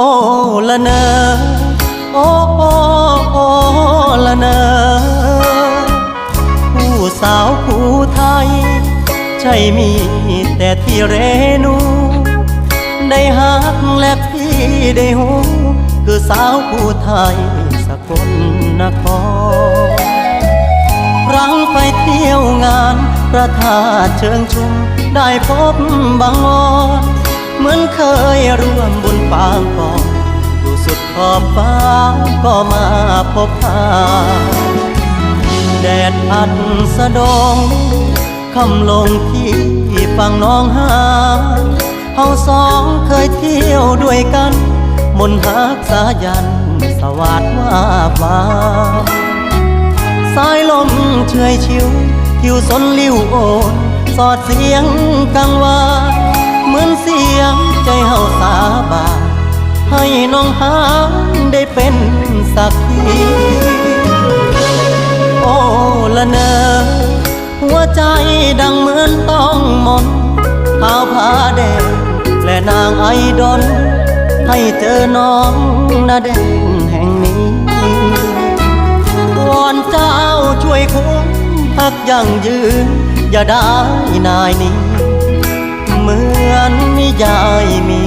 โอ้ละเนอโอ้โอ้โอ้ละเนอผู้สาวผู้ไทยใช่มีแต่ที่เรนูได้ฮักและพี่ได้หูคือสาวผู้ไทยสกลนครครั้งไปเที่ยวงานพระธาตุเชิงชุมได้พบบางอ้อนเหมือนเคยร่วมบุญปางก่อนอยู่สุดขอบฟ้าก็มาพบหาแดดอัดสะดงค่ำลงที่ฝั่งน้องหาเฮาสองเคยเที่ยวด้วยกันมนต์ฮักสายันสวัสดิ์ว่าฟ้าสายลมเฉยชิวทิวสนลิ้วโอนสอดเสียงกังวานเหมือนเสียงใจเฮาสาบานให้น้องหางได้เป็นสักทีโอ้ละเนอหัวใจดังเหมือนต้องมนเท้าผ้าแดงและนางไอดอลให้เจอน้องนาแดงแห่งนี้วอนเจ้าช่วยคุ้มพักยั่งยืนอย่าได้นายนี้เหมือนนิยายมี